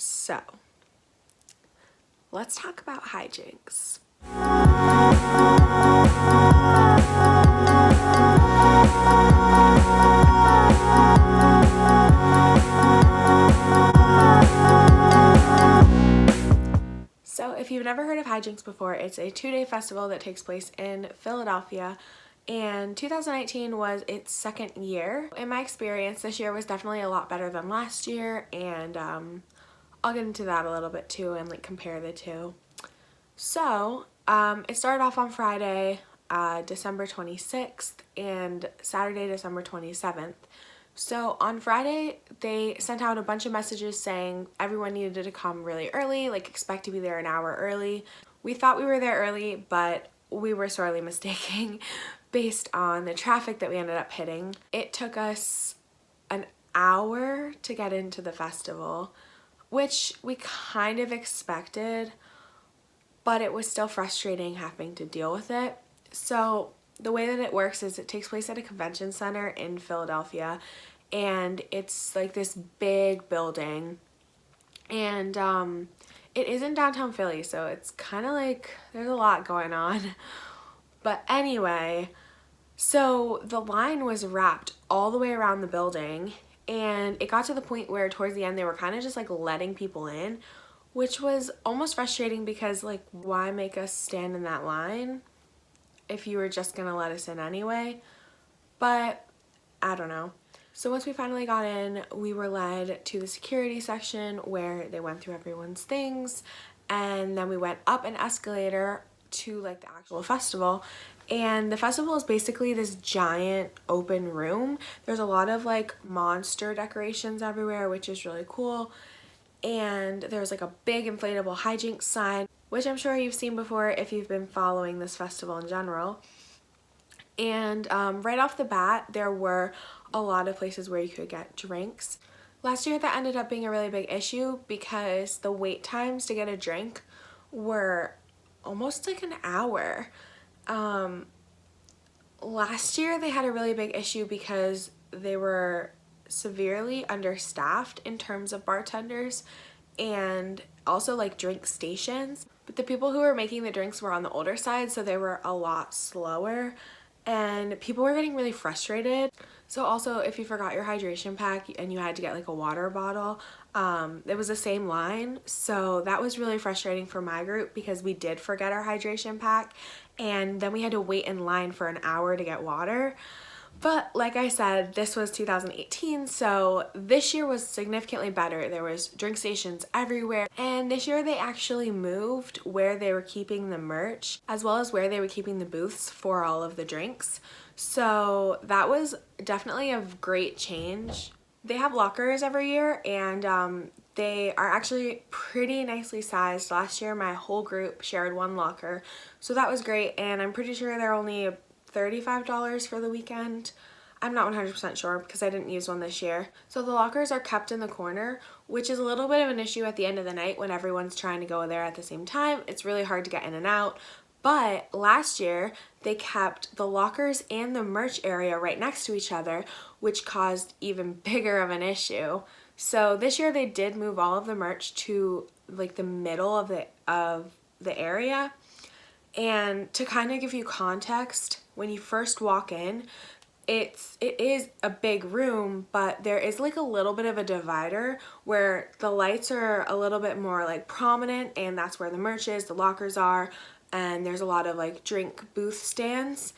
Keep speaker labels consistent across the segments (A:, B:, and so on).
A: So, let's talk about hijinks. So if you've never heard of Hijinx before, it's a 2-day festival that takes place in Philadelphia, and 2019 was its second year. In my experience, this year was definitely a lot better than last year, and I'll get into that a little bit too and like compare the two. So it started off on Friday, December 26th, and Saturday, December 27th. So on Friday, they sent out a bunch of messages saying everyone needed to come really early, like expect to be there an hour early. We thought we were there early, but we were sorely mistaken based on the traffic that we ended up hitting. It took us an hour to get into the festival, which we kind of expected, but it was still frustrating having to deal with it. So the way that it works is it takes place at a convention center in Philadelphia, and it's like this big building, and it is in downtown Philly, so it's kind of like there's a lot going on. But anyway, so the line was wrapped all the way around the building, and it got to the point where towards the end they were kind of just like letting people in, which was almost frustrating because like why make us stand in that line if you were just gonna let us in anyway? But I don't know. So once we finally got in, we were led to the security section where they went through everyone's things, and then we went up an escalator to like the actual festival. And the festival is basically this giant open room. There's a lot of like monster decorations everywhere, which is really cool. And there's like a big inflatable hijinks sign, which I'm sure you've seen before if you've been following this festival in general. And right off the bat, there were a lot of places where you could get drinks. Last year that ended up being a really big issue because the wait times to get a drink were almost like an hour. Last year they had a really big issue because they were severely understaffed in terms of bartenders and also like drink stations. But the people who were making the drinks were on the older side, so they were a lot slower, and people were getting really frustrated. So also, if you forgot your hydration pack and you had to get like a water bottle, it was the same line. So that was really frustrating for my group because we did forget our hydration pack, and then we had to wait in line for an hour to get water. But like I said, this was 2018, so this year was significantly better. There was drink stations everywhere, and this year they actually moved where they were keeping the merch as well as where they were keeping the booths for all of the drinks. So that was definitely a great change. They have lockers every year, and they are actually pretty nicely sized. Last year my whole group shared one locker, so that was great, and I'm pretty sure they're only $35 for the weekend. I'm not 100% sure because I didn't use one this year. So the lockers are kept in the corner, which is a little bit of an issue at the end of the night when everyone's trying to go there at the same time. It's really hard to get in and out. But last year they kept the lockers and the merch area right next to each other, which caused even bigger of an issue. So this year they did move all of the merch to like the middle of the area. And to kind of give you context, when you first walk in, it is a big room, but there is like a little bit of a divider where the lights are a little bit more like prominent, and that's where the merch is, the lockers are, and there's a lot of like drink booth stands.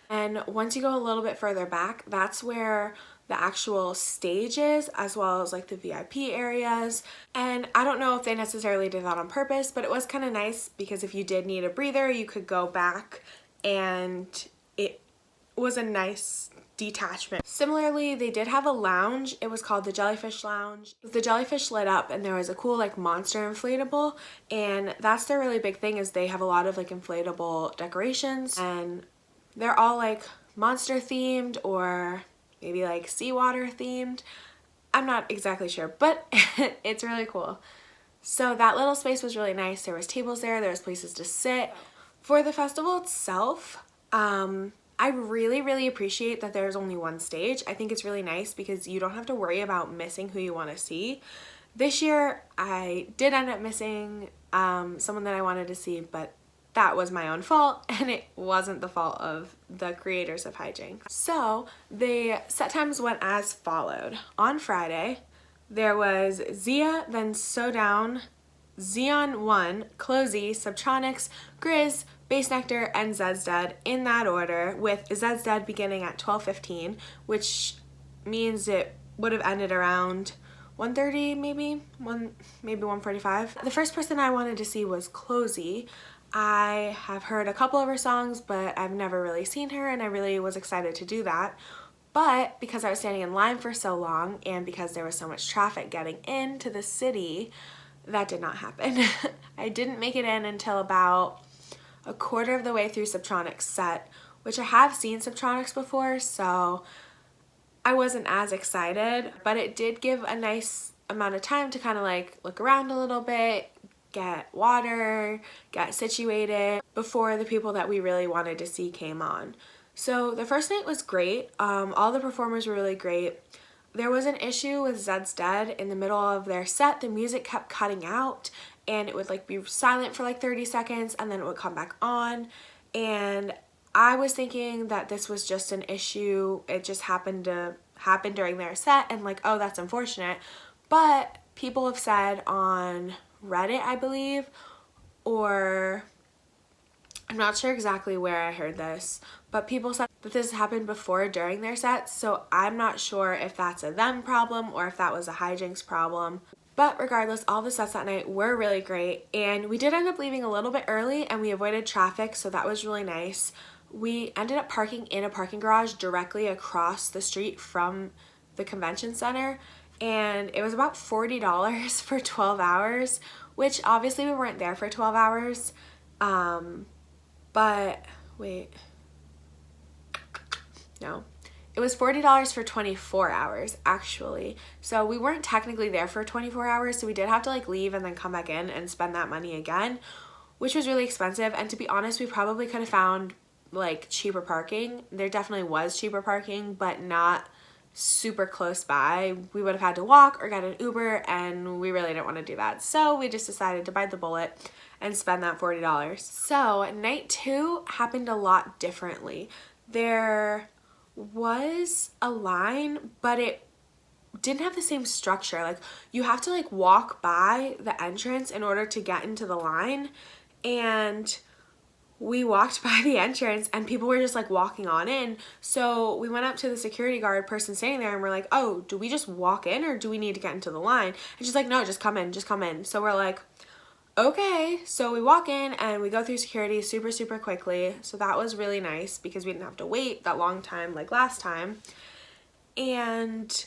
A: And once you go a little bit further back, that's where the actual stage is, as well as like the VIP areas. And I don't know if they necessarily did that on purpose, but it was kind of nice because if you did need a breather, you could go back, and it was a nice detachment. Similarly, they did have a lounge. It was called the Jellyfish Lounge. The jellyfish lit up, and there was a cool like monster inflatable, and that's their really big thing, is they have a lot of like inflatable decorations, and they're all like monster themed or maybe like seawater themed. I'm not exactly sure, but it's really cool. So that little space was really nice. There was tables there was places to sit. For the festival itself, I really appreciate that there's only one stage. I think it's really nice because you don't have to worry about missing who you want to see. This year I did end up missing someone that I wanted to see, but that was my own fault and it wasn't the fault of the creators of Hijinx. So the set times went as followed. On Friday there was Zia, then So Down, Xeon 1, Closey, Subtronics, Grizz, Base Nectar, and Zed's Dead in that order, with Zed's Dead beginning at 12:15, which means it would have ended around 1:30 maybe 1:45. The first person I wanted to see was Closey. I have heard a couple of her songs, but I've never really seen her, and I really was excited to do that. But because I was standing in line for so long and because there was so much traffic getting into the city, that did not happen. I didn't make it in until about a quarter of the way through Subtronics set, which I have seen Subtronics before, so I wasn't as excited, but it did give a nice amount of time to kind of like look around a little bit, get water, get situated before the people that we really wanted to see came on. So the first night was great. All the performers were really great. There was an issue with Zed's Dead. In the middle of their set, the music kept cutting out and it would like be silent for like 30 seconds and then it would come back on. And I was thinking that this was just an issue. It just happened to happen during their set and like, oh, that's unfortunate. But people have said on Reddit, I believe, or I'm not sure exactly where I heard this, but people said that this happened before during their sets, so I'm not sure if that's a them problem or if that was a Hijinx problem. But regardless, all the sets that night were really great, and we did end up leaving a little bit early and we avoided traffic, so that was really nice. We ended up parking in a parking garage directly across the street from the convention center, and it was about $40 for 12 hours, which obviously we weren't there for 12 hours. But wait, no, it was $40 for 24 hours actually. So we weren't technically there for 24 hours, so we did have to like leave and then come back in and spend that money again, which was really expensive. And to be honest, we probably could have found like cheaper parking. There definitely was cheaper parking, but not super close by. We would have had to walk or get an Uber, and we really didn't want to do that. So we just decided to bite the bullet and spend that $40. So night 2 happened a lot differently. There was a line, but it didn't have the same structure. Like you have to like walk by the entrance in order to get into the line, and we walked by the entrance and people were just like walking on in. So we went up to the security guard person standing there and we're like, oh, do we just walk in or do we need to get into the line? And she's like, no, just come in, just come in. So we're like, okay. So we walk in and we go through security super quickly. So that was really nice because we didn't have to wait that long time like last time. And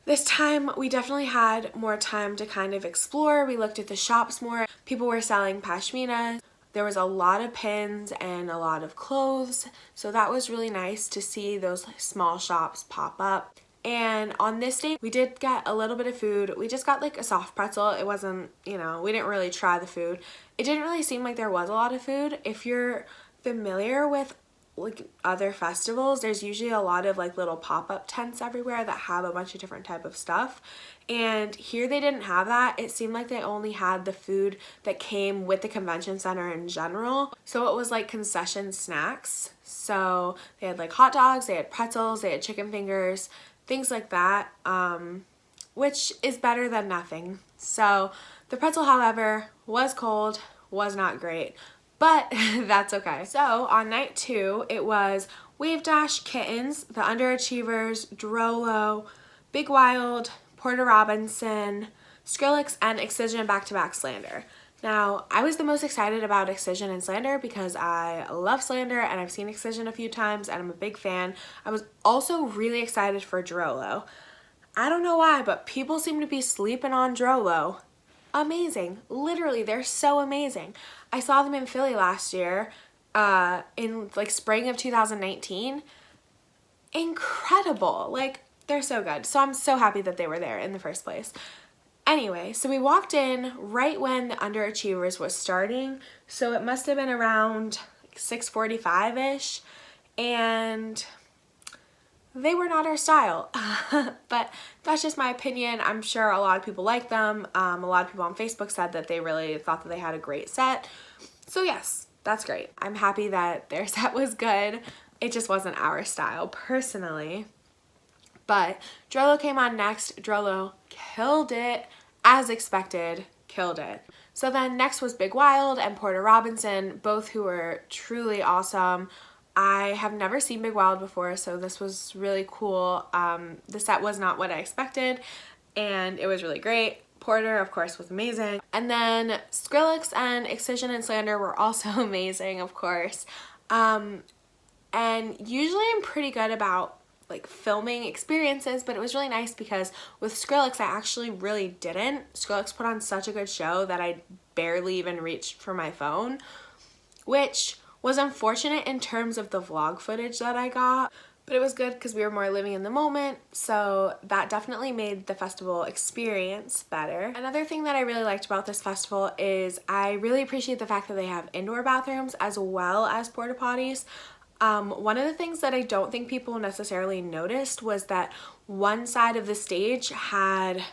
A: this time we definitely had more time to kind of explore. We looked at the shops more. People were selling pashmina. There was a lot of pins and a lot of clothes, so that was really nice to see those small shops pop up. And on this day, we did get a little bit of food. We just got like a soft pretzel. It wasn't, you know, we didn't really try the food. It didn't really seem like there was a lot of food. If you're familiar with like other festivals, there's usually a lot of like little pop-up tents everywhere that have a bunch of different type of stuff, and here they didn't have that. It seemed like they only had the food that came with the convention center in general, so it was like concession snacks. So they had like hot dogs, they had pretzels, they had chicken fingers, things like that, which is better than nothing. So the pretzel, however, was cold, was not great, but that's okay. So on night 2, it was Wave Dash, Kittens, The Underachievers, Drolo, Big Wild, Porter Robinson, Skrillex, and Excision back-to-back Slander. Now, I was the most excited about Excision and Slander because I love Slander and I've seen Excision a few times and I'm a big fan. I was also really excited for Drolo. I don't know why, but people seem to be sleeping on Drolo. Amazing. Literally, they're so amazing. I saw them in Philly last year, in like spring of 2019. Incredible. Like, they're so good. So I'm so happy that they were there in the first place. Anyway, so we walked in right when the Underachievers was starting. So it must have been around 6:45-ish. And they were not our style. But that's just my opinion. I'm sure a lot of people like them. A lot of people on Facebook said that they really thought that they had a great set. So yes, that's great. I'm happy that their set was good. It just wasn't our style personally. But Drolo came on next. Drolo killed it, as expected, killed it. So then next was Big Wild and Porter Robinson, both who were truly awesome. I have never seen Big Wild before, so this was really cool. The set was not what I expected, and it was really great. Porter, of course, was amazing. And then Skrillex and Excision and Slander were also amazing, of course. And usually I'm pretty good about like filming experiences, but it was really nice because with Skrillex I actually really didn't. Skrillex put on such a good show that I barely even reached for my phone, which was unfortunate in terms of the vlog footage that I got, but it was good because we were more living in the moment, so that definitely made the festival experience better. Another thing that I really liked about this festival is I really appreciate the fact that they have indoor bathrooms as well as porta potties. One of the things that I don't think people necessarily noticed was that one side of the stage had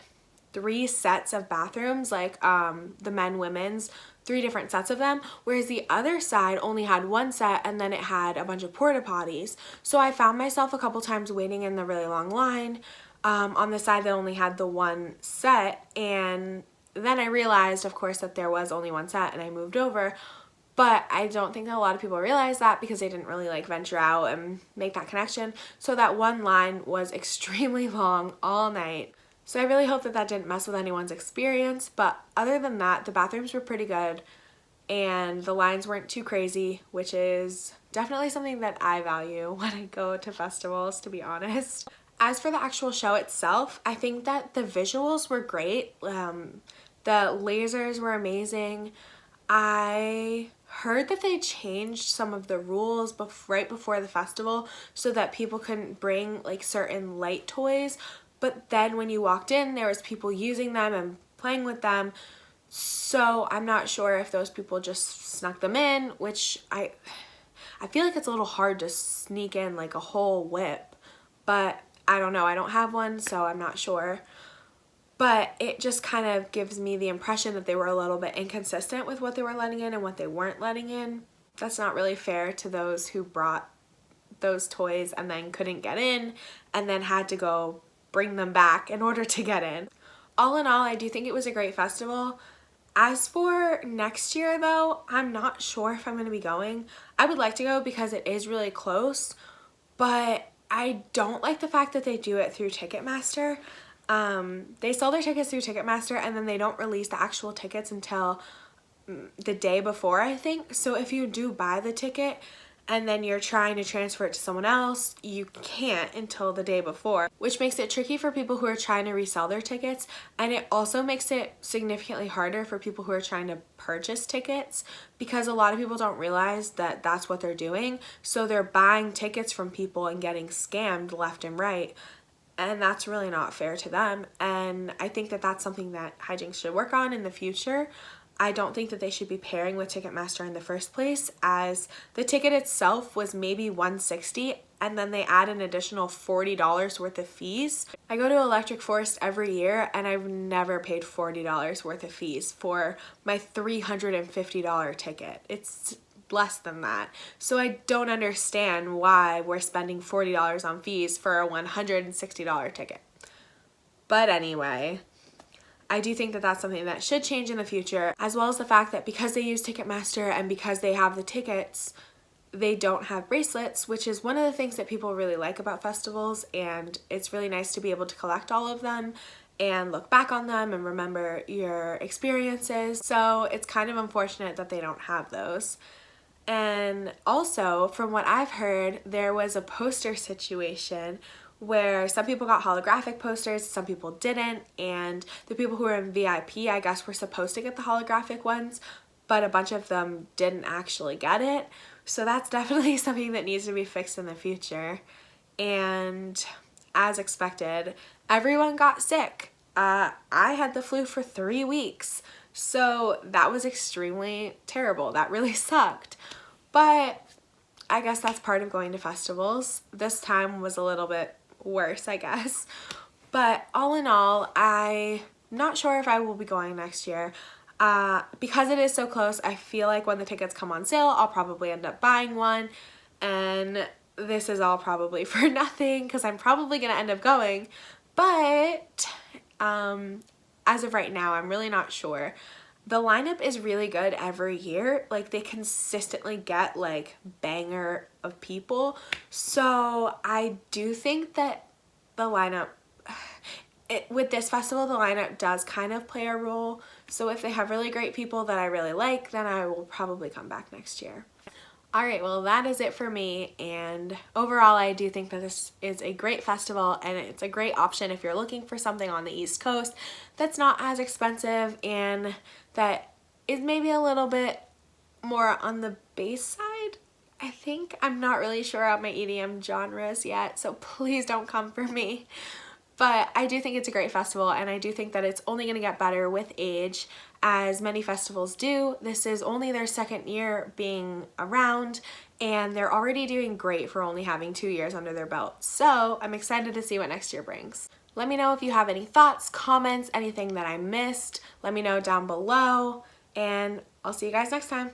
A: 3 sets of bathrooms, like the men, women's, 3 different sets of them, whereas the other side only had 1 set and then it had a bunch of porta potties. So I found myself a couple times waiting in the really long line on the side that only had the 1 set, and then I realized, of course, that there was only 1 set and I moved over. But I don't think that a lot of people realize that because they didn't really like venture out and make that connection. So that one line was extremely long all night. So I really hope that that didn't mess with anyone's experience. But other than that, the bathrooms were pretty good and the lines weren't too crazy, which is definitely something that I value when I go to festivals, to be honest. As for the actual show itself, I think that the visuals were great. The lasers were amazing. I heard that they changed some of the rules right before the festival so that people couldn't bring like certain light toys, but then when you walked in there was people using them and playing with them, so I'm not sure if those people just snuck them in, which I feel like it's a little hard to sneak in like a whole whip, but I don't know, I don't have one, so I'm not sure. But it just kind of gives me the impression that they were a little bit inconsistent with what they were letting in and what they weren't letting in. That's not really fair to those who brought those toys and then couldn't get in and then had to go bring them back in order to get in. All in all, I do think it was a great festival. As for next year though, I'm not sure if I'm going to be going. I would like to go because it is really close, but I don't like the fact that they do it through Ticketmaster. They sell their tickets through Ticketmaster and then they don't release the actual tickets until the day before, I think. So if you do buy the ticket and then you're trying to transfer it to someone else, you can't until the day before, which makes it tricky for people who are trying to resell their tickets, and it also makes it significantly harder for people who are trying to purchase tickets because a lot of people don't realize that that's what they're doing. So they're buying tickets from people and getting scammed left and right. And that's really not fair to them. And I think that that's something that Hijinx should work on in the future. I don't think that they should be pairing with Ticketmaster in the first place, as the ticket itself was maybe $160 and then they add an additional $40 worth of fees. I go to Electric Forest every year and I've never paid $40 worth of fees for my $350 ticket. It's less than that. So I don't understand why we're spending $40 on fees for a $160 ticket. But anyway, I do think that that's something that should change in the future, as well as the fact that because they use Ticketmaster and because they have the tickets, they don't have bracelets, which is one of the things that people really like about festivals, and it's really nice to be able to collect all of them and look back on them and remember your experiences. So it's kind of unfortunate that they don't have those. And also, from what I've heard, there was a poster situation where some people got holographic posters, some people didn't, and the people who were in VIP, I guess, were supposed to get the holographic ones, but a bunch of them didn't actually get it. So that's definitely something that needs to be fixed in the future. And as expected, everyone got sick. I had the flu for 3 weeks, so that was extremely terrible. That really sucked. But I guess that's part of going to festivals. This time was a little bit worse, I guess. But all in all, I'm not sure if I will be going next year. Because it is so close, I feel like when the tickets come on sale, I'll probably end up buying one. And this is all probably for nothing because I'm probably going to end up going. But as of right now, I'm really not sure. The lineup is really good every year. Like, they consistently get like banger of people. So I do think that the lineup, with this festival, the lineup does kind of play a role. So if they have really great people that I really like, then I will probably come back next year. Alright, well that is it for me, and overall I do think that this is a great festival and it's a great option if you're looking for something on the East Coast that's not as expensive and that is maybe a little bit more on the bass side. I think I'm not really sure on my EDM genres yet, so please don't come for me. But I do think it's a great festival, and I do think that it's only going to get better with age, as many festivals do. This is only their second year being around, and they're already doing great for only having 2 years under their belt. So I'm excited to see what next year brings. Let me know if you have any thoughts, comments, anything that I missed. Let me know down below, and I'll see you guys next time.